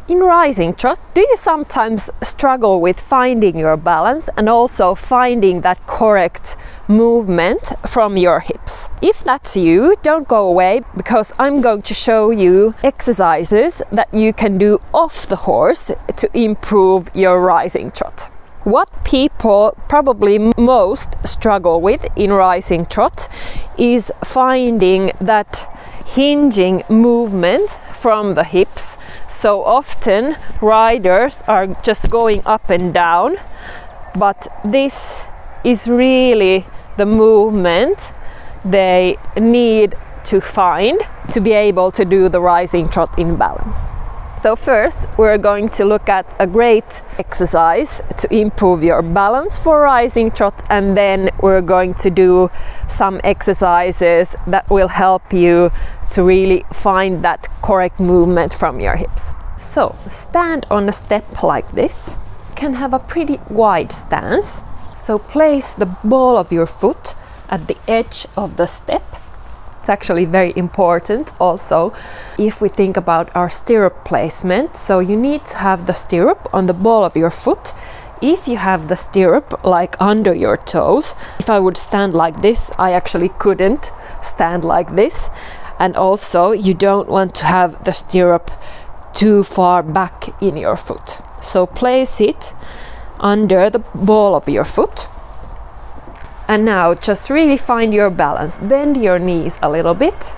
In rising trot, do you sometimes struggle with finding your balance and also finding that correct movement from your hips? If that's you, don't go away, because I'm going to show you exercises that you can do off the horse to improve your rising trot. What people probably most struggle with in rising trot is finding that hinging movement from the hips. So often riders are just going up and down, but this is really the movement they need to find to be able to do the rising trot in balance. So first we're going to look at a great exercise to improve your balance for rising trot, and then we're going to do some exercises that will help you to really find that correct movement from your hips. So stand on a step like this. You can have a pretty wide stance. So place the ball of your foot at the edge of the step. It's actually very important also if we think about our stirrup placement. So you need to have the stirrup on the ball of your foot. If you have the stirrup like under your toes, if I would stand like this, I actually couldn't stand like this. And also you don't want to have the stirrup too far back in your foot. So place it under the ball of your foot. And now just really find your balance. Bend your knees a little bit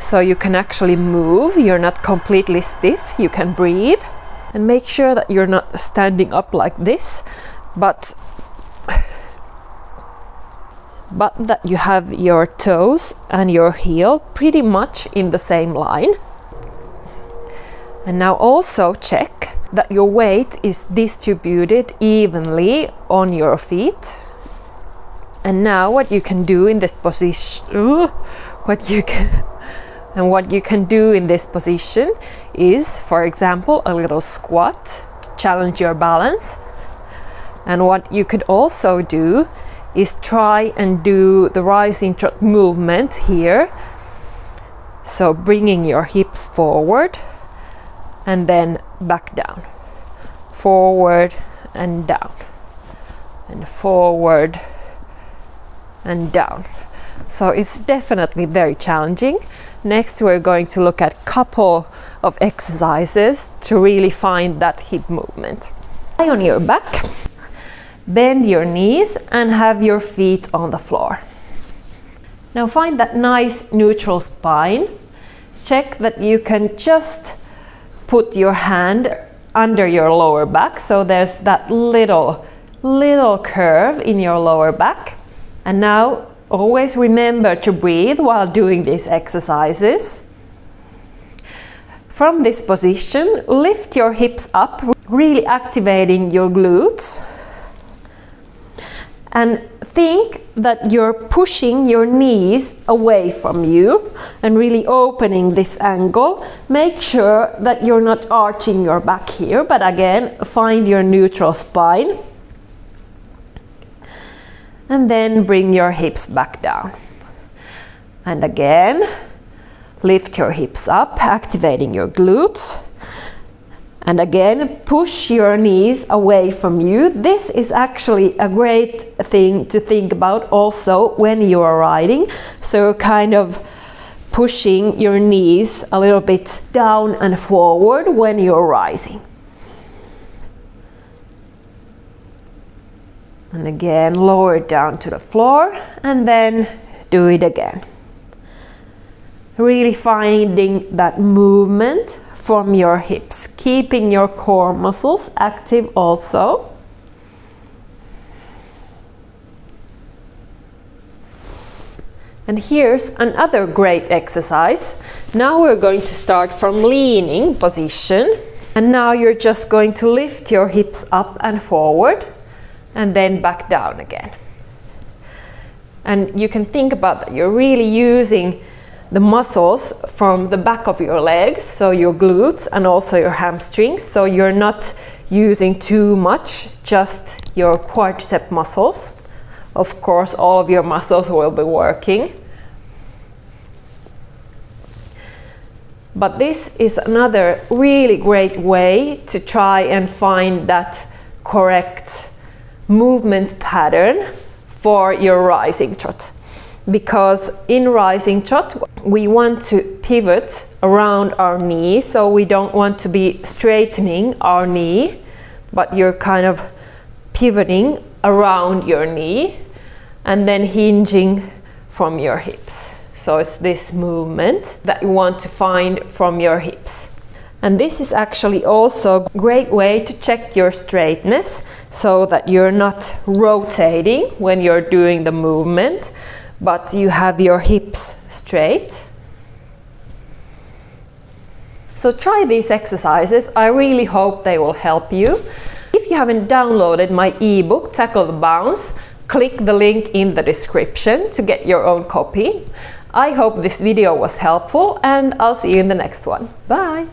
so you can actually move. You're not completely stiff. You can breathe. And make sure that you're not standing up like this, but that you have your toes and your heel pretty much in the same line. And now also check that your weight is distributed evenly on your feet. And now what you can do in this position, what you can do in this position is, for example, a little squat to challenge your balance. And what you could also do is try and do the rising trot movement here. So bringing your hips forward and then back down, forward and down, and forward and down. So it's definitely very challenging. Next we're going to look at a couple of exercises to really find that hip movement. Lie on your back, bend your knees and have your feet on the floor. Now find that nice neutral spine. Check that you can just put your hand under your lower back, so there's that little curve in your lower back. And now always remember to breathe while doing these exercises. From this position, lift your hips up, really activating your glutes. And think that you're pushing your knees away from you and really opening this angle. Make sure that you're not arching your back here, but again, find your neutral spine. And then bring your hips back down. And again, lift your hips up, activating your glutes. And again, push your knees away from you. This is actually a great thing to think about also when you are riding. So kind of pushing your knees a little bit down and forward when you're rising. And again, lower it down to the floor and then do it again. Really finding that movement from your hips, keeping your core muscles active also. And here's another great exercise. Now we're going to start from leaning position. And now you're just going to lift your hips up and forward and then back down again. And you can think about that you're really using the muscles from the back of your legs, so your glutes and also your hamstrings, so you're not using too much, just your quadricep muscles. Of course, all of your muscles will be working. But this is another really great way to try and find that correct movement pattern for your rising trot. Because in rising trot we want to pivot around our knee, so we don't want to be straightening our knee, but you're kind of pivoting around your knee and then hinging from your hips. So it's this movement that you want to find from your hips. And this is actually also a great way to check your straightness, so that you're not rotating when you're doing the movement, but you have your hips straight. So try these exercises. I really hope they will help you. If you haven't downloaded my ebook, Tackle the Bounce, click the link in the description to get your own copy. I hope this video was helpful, and I'll see you in the next one. Bye!